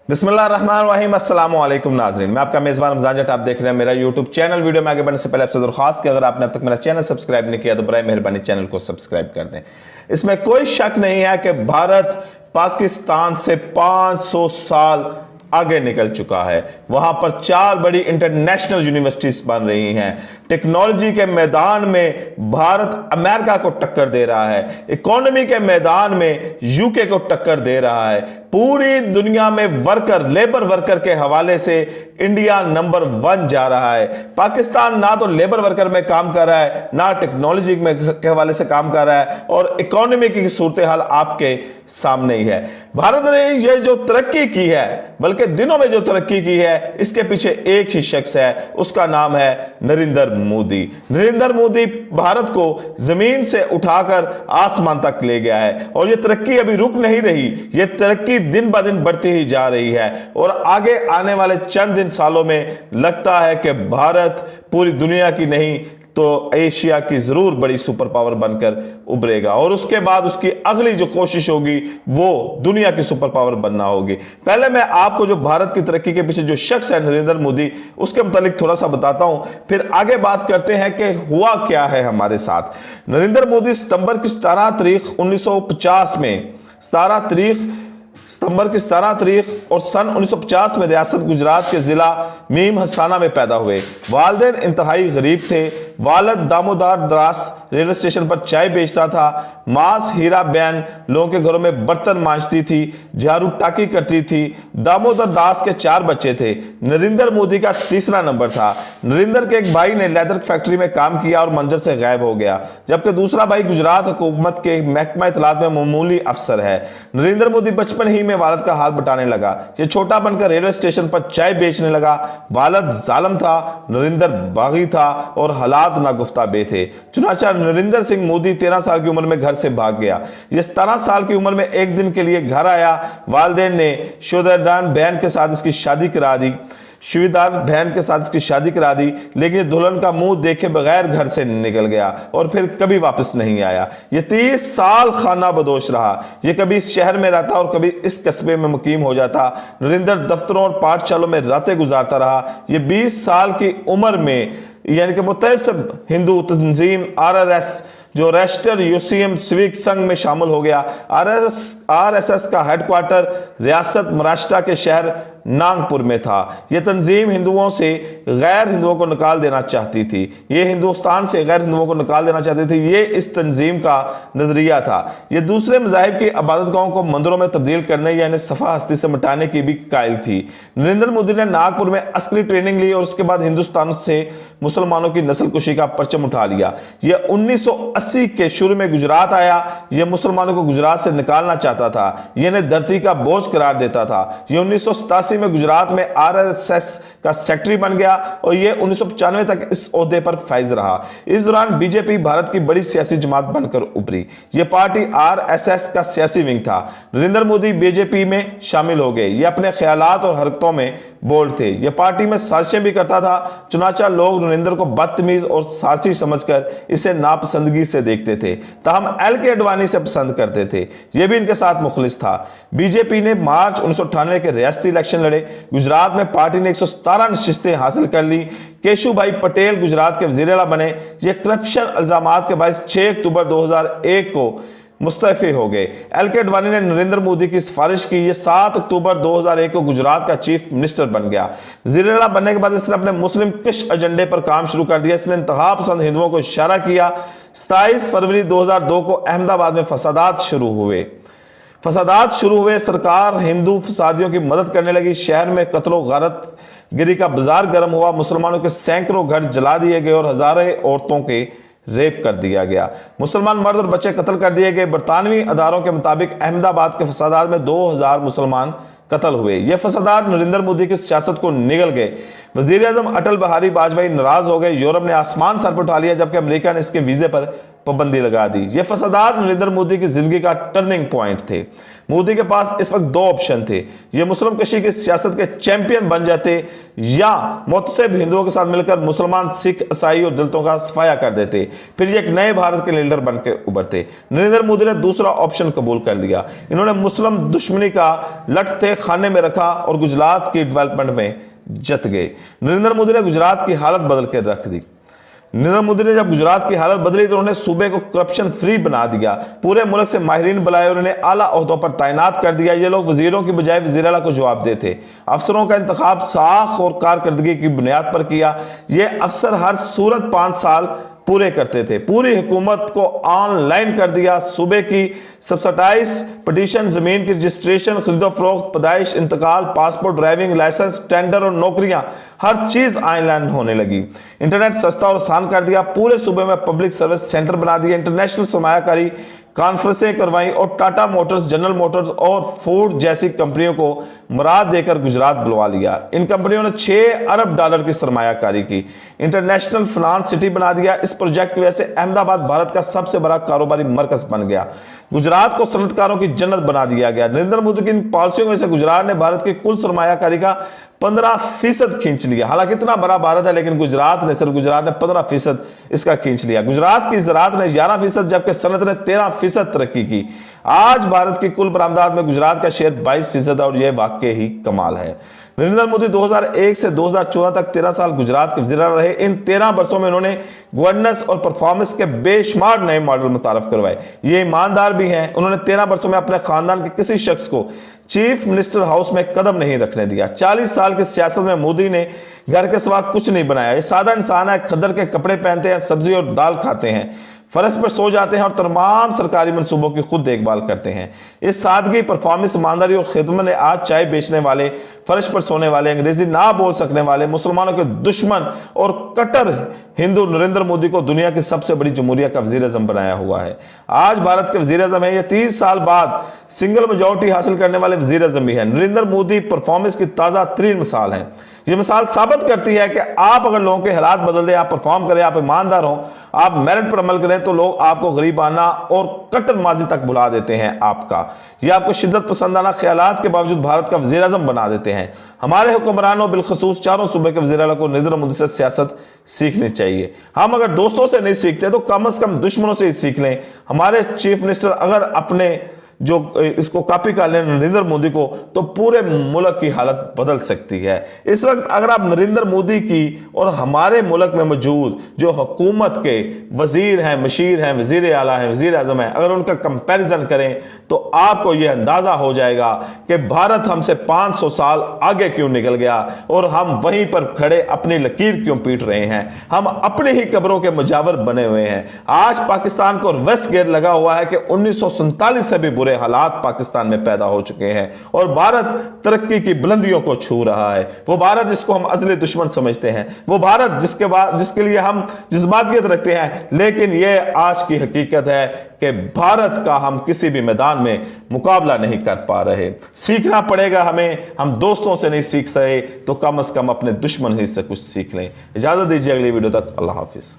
बिस्मिल्लाहिर्रहमानिर्रहीम, अस्सलाम वालेकुम नाज़रीन। मैं आपका मेज़बान रमज़ान जट, आप देख रहे हैं मेरा यूट्यूब चैनल। वीडियो में आगे बढ़ने से पहले आपसे दरख्वास्त कि अगर आपने अब तक मेरा चैनल सब्सक्राइब नहीं किया तो बराए मेहरबानी चैनल को सब्सक्राइब कर दें। इसमें कोई शक नहीं है कि भारत पाकिस्तान से 500 साल आगे निकल चुका है। वहां पर 4 बड़ी इंटरनेशनल यूनिवर्सिटीज बन रही हैं। टेक्नोलॉजी के मैदान में भारत अमेरिका को टक्कर दे रहा है, इकोनॉमी के मैदान में यूके को टक्कर दे रहा है। पूरी दुनिया में लेबर वर्कर के हवाले से इंडिया नंबर 1 जा रहा है। पाकिस्तान ना तो लेबर वर्कर में काम कर रहा है, ना टेक्नोलॉजी के हवाले से काम कर रहा है, और इकोनॉमी की सूरत हाल आपके सामने ही है। भारत ने ये जो तरक्की की है, बल्कि दिनों में जो तरक्की की है, इसके पीछे एक ही शख्स है, उसका नाम है नरेंद्र मोदी। नरेंद्र मोदी भारत को जमीन से उठाकर आसमान तक ले गया है, और यह तरक्की अभी रुक नहीं रही। यह तरक्की दिन ब दिन बढ़ती ही जा रही है, और आगे आने वाले चंद सालों में लगता है कि भारत पूरी दुनिया की नहीं तो एशिया की जरूर बड़ी सुपर पावर बनकर उभरेगा, और उसके बाद उसकी अगली जो कोशिश होगी वो दुनिया की सुपर पावर बनना होगी। पहले मैं आपको जो भारत की तरक्की के पीछे जो शख्स है नरेंद्र मोदी, उसके मुतालिक थोड़ा सा बताता हूं, फिर आगे बात करते हैं कि हुआ क्या है हमारे साथ। नरेंद्र मोदी सितंबर की 17 तारीख 1950 में 17 तारीख और सन 1950 में रियासत गुजरात के जिला मीम हसाना में पैदा हुए। वालिदैन इंतहाई गरीब थे। वालिद दामोदर दास रेलवे स्टेशन पर चाय बेचता था। मास हीरा बैन लोगों के घरों में बर्तन मांजती थी, झाड़ू टाकी करती थी। दामोदर दास के 4 बच्चे थे। नरेंद्र मोदी का तीसरा नंबर था। नरेंद्र के एक भाई ने लेदर फैक्ट्री में काम किया और मंजर से गायब हो गया, जबकि दूसरा भाई गुजरात हुकूमत के महकमा इत्तलात में मामूली अफसर है। नरेंद्र मोदी बचपन ही में वालिद का हाथ बटाने लगा। ये छोटा बनकर रेलवे स्टेशन पर चाय बेचने लगा। वालिद जालिम था, नरेंद्र बागी था, और हालात नागुफ्ताबे थे। चुनाचा नरेंद्र सिंह मोदी 13 साल की उम्र में घर से भाग गया। ये 17 साल की उम्र में एक दिन के लिए घर आया। वालिदैन ने शुदादान बहन के साथ इसकी शादी करा दी, लेकिन ये दुल्हन का मुंह देखे बगैर घर से निकल गया और फिर कभी वापस नहीं आया। ये 30 साल खाना बदोश रहा। ये कभी इस शहर में रहता और कभी इस कस्बे में मुकीम हो जाता। नरेंद्र दफ्तरों और पाठशालों में रातें गुजारता रहा। ये 20 साल की उम्र में यानी कि मुतअस्सिब हिंदू तंजीम RRS जो राष्ट्रीय यूसीएम सिविक संघ में शामिल हो गया। RSS का हेडक्वार्टर रियासत महाराष्ट्र के शहर नागपुर में था। यह तंजीम हिंदुओं से गैर हिंदुओं को निकाल देना चाहती थी। ये हिंदुस्तान से गैर हिंदुओं को निकाल देना चाहती थी। ये इस तंजीम का नजरिया था। ये दूसरे मज़ाहिब की इबादतगाहों को मंदिरों में तब्दील करने यानी सफ़ा हस्ती से मिटाने की भी कायल थी। नरेंद्र मोदी ने नागपुर में अस्करी ट्रेनिंग ली और उसके बाद हिंदुस्तान से मुसलमानों की नस्ल कुशी का परचम उठा लिया। यह 1980 के शुरू में गुजरात आया। यह मुसलमानों को गुजरात से निकालना चाहता था। यह इन्हें धरती का बोझ करार देता था। यह 1987 में गुजरात में RSS का सेक्रेटरी बन गया और यह 1995 तक इस ओहदे पर फाइज रहा। इस दौरान बीजेपी भारत की बड़ी सियासी जमात बनकर उभरी। यह पार्टी RSS का सियासी विंग था। नरेंद्र मोदी बीजेपी में शामिल हो गए। यह अपने ख्यालात और हरकतों में बोल्ड थे। यह पार्टी में साजिशें भी करता था। चुनाचा लोग नरेंद्र को बदतमीज और साजिशी समझकर इसे नापसंदगी से देखते थे, ताहम LK अडवाणी से पसंद करते थे। यह भी इनके साथ मुखलिस था। बीजेपी ने मार्च 1998 के रियासती इलेक्शन लड़े। गुजरात में पार्टी ने 117 नशिस्तें हासिल कर ली। केशुभाई पटेल गुजरात के वजीर आला बने। यह करप्शन इल्जामात के बायस 6 अक्टूबर 2001 को मुस्तफे हो गए। LK अडवाणी ने नरेंद्र मोदी की सिफारिश की। यह 7 अक्टूबर 2001 को गुजरात का चीफ मिनिस्टर बन गया। वजीर आला बनने के बाद इसने अपने मुस्लिम कश एजेंडे पर काम शुरू कर दिया। इसने इंतहा पसंद हिंदुओं को इशारा किया। 27 फरवरी 2002 को अहमदाबाद में फसादात शुरू हुए। सरकार हिंदू फसादियों की मदद करने लगी। शहर में कत्लो गारत गिरी का बाजार गर्म हुआ। मुसलमानों के सैकड़ों घर जला दिए गए और हजारों औरतों के रेप कर दिया गया। मुसलमान मर्द और बच्चे कत्ल कर दिए गए। बरतानवी अदारों के मुताबिक अहमदाबाद के फसादात में 2000 मुसलमान कत्ल हुए। ये फसादात नरेंद्र मोदी की सियासत को निगल गए। वजीर आजम अटल बिहारी वाजपेयी नाराज हो गए। यूरोप ने आसमान सर पर उठा लिया, जबकि अमेरिका ने इसके वीजे पर पाबंदी लगा दी। ये फसादात नरेंद्र मोदी की जिंदगी का टर्निंग पॉइंट थे। मोदी के पास इस वक्त दो ऑप्शन थे, ये मुस्लिम कशी की सियासत के चैंपियन बन जाते या मुतसिब हिंदुओं के साथ मिलकर मुसलमान, सिख, ईसाई और दलितों का सफाया कर देते, फिर ये एक नए भारत के लीडर बनकर उभरते। नरेंद्र मोदी ने दूसरा ऑप्शन कबूल कर लिया। इन्होंने मुस्लिम दुश्मनी का लठते खाने में रखा और गुजरात की डेवलपमेंट में जत गए। नरेंद्र मोदी ने गुजरात की हालत बदल कर रख दी। नरेंद्र मोदी ने जब गुजरात की हालत बदली तो उन्होंने सूबे को करप्शन फ्री बना दिया, पूरे मुल्क से माहिरीन बुलाए और उन्हें आला ओहदों पर तैनात कर दिया। ये लोग वजीरों की बजाय वजीर आला को जवाब देते। अफसरों का इंतखाब साख और कारकर्दगी की बुनियाद पर किया। ये अफसर हर सूरत 5 साल पूरे करते थे। पूरी हुकूमत को ऑनलाइन कर दिया। सूबे की सब्सिडाइज पिटीशन, जमीन की रजिस्ट्रेशन, खरीदो फरोख्त, पैदाइश, इंतकाल, पासपोर्ट, ड्राइविंग लाइसेंस, टेंडर और नौकरियां, हर चीज ऑनलाइन होने लगी। इंटरनेट सस्ता और आसान कर दिया। पूरे सूबे में पब्लिक सर्विस सेंटर बना दिए। इंटरनेशनल सरमायाकारी कॉन्फ्रेंसें करवाई और टाटा मोटर्स, जनरल मोटर्स और फोर्ड जैसी कंपनियों को मुराद देकर गुजरात बुलवा लिया। इन कंपनियों ने $6 अरब की सरमायाकारी की। इंटरनेशनल फाइनेंस सिटी बना दिया। इस प्रोजेक्ट की वजह से अहमदाबाद भारत का सबसे बड़ा कारोबारी मरकज बन गया। गुजरात को सनतकारों की जन्नत बना दिया गया। नरेंद्र मोदी की इन पॉलिसियों की वजह से गुजरात ने भारत की कुल सरमायाकारी का 15% खींच लिया। हालांकि इतना बड़ा भारत है, लेकिन गुजरात ने 15% इसका खींच लिया। गुजरात की ज़राअत ने 11%, जबकि सनत ने 13% तरक्की की। आज भारत की कुल बरामदात में गुजरात का शेयर 22% है और यह वाकई ही कमाल है। नरेंद्र मोदी 2001 से 2014 तक 13 साल गुजरात के वज़ीर रहे। इन 13 वर्षों में उन्होंने गवर्नेंस और परफॉर्मेंस के बेशुमार नए मॉडल मुतारफ करवाए। ये ईमानदार भी हैं। उन्होंने 13 वर्षों में अपने खानदान के किसी शख्स को चीफ मिनिस्टर हाउस में कदम नहीं रखने दिया। 40 साल की सियासत में मोदी ने घर के सिवा कुछ नहीं बनाया। ये सादा इंसान है, खद्दर के कपड़े पहनते हैं, सब्जी और दाल खाते हैं, फर्श पर सो जाते हैं और तमाम सरकारी मनसूबों की खुद देखभाल करते हैं। इस सादगी, परफॉर्मेंस, ईमानदारी और खिदमत ने आज चाय बेचने वाले, फर्श पर सोने वाले, अंग्रेजी ना बोल सकने वाले, मुसलमानों के दुश्मन और कट्टर हिंदू नरेंद्र मोदी को दुनिया की सबसे बड़ी जमहूरियत का वजीर आज़म बनाया हुआ है। आज भारत के वजीर आज़म है। ये 30 साल बाद सिंगल मेजॉरिटी हासिल करने वाले वजीर आज़म भी है। नरेंद्र मोदी परफॉर्मेंस की ताज़ा तरीन मिसाल है। ये मिसाल साबित करती है कि आप अगर लोगों के हालात बदल दें, आप परफॉर्म करें, आप ईमानदार हों, आप मेरिट पर अमल करें, तो लोग आपको गरीबाना और कट्टर माजी तक भुला देते हैं आपका। ये आपको शिद्दत पसंदाना ख्यालात के बावजूद भारत का वज़ीर आज़म बना देते हैं। हमारे हुक्मरानों, बिलखसूस चारों सूबे के वज़ीर आला को नरेंद्र मोदी से सियासत सीखनी चाहिए। हम अगर दोस्तों से नहीं सीखते तो कम से कम दुश्मनों से ही सीख लें। हमारे चीफ मिनिस्टर अगर अपने जो इसको कॉपी कर लें नरेंद्र मोदी को, तो पूरे मुल्क की हालत बदल सकती है। इस वक्त अगर आप नरेंद्र मोदी की और हमारे मुल्क में मौजूद जो हुकूमत के वजीर हैं, मशीर हैं, वजीर आला हैं, वजीर आज़म हैं, अगर उनका कंपैरिजन करें तो आपको यह अंदाजा हो जाएगा कि भारत हमसे 500 साल आगे क्यों निकल गया और हम वहीं पर खड़े अपनी लकीर क्यों पीट रहे हैं। हम अपने ही कब्रों के मुजावर बने हुए हैं। आज पाकिस्तान को वेस्ट गेयर लगा हुआ है कि 1947 से भी बुरे हालात पाकिस्तान में पैदा हो चुके हैं और भारत तरक्की की बुलंदियों को छू रहा है। वो भारत जिसको हम असली दुश्मन समझते हैं, वो भारत जिसके लिए हम जज्बातियत रखते हैं, लेकिन यह आज की हकीकत है कि भारत का हम किसी भी मैदान में मुकाबला नहीं कर पा रहे। सीखना पड़ेगा हमें। हम दोस्तों से नहीं सीख सके तो कम से कम अपने दुश्मन ही से कुछ सीख लें। इजाजत दीजिए, अगली वीडियो तक अल्लाह हाफिज।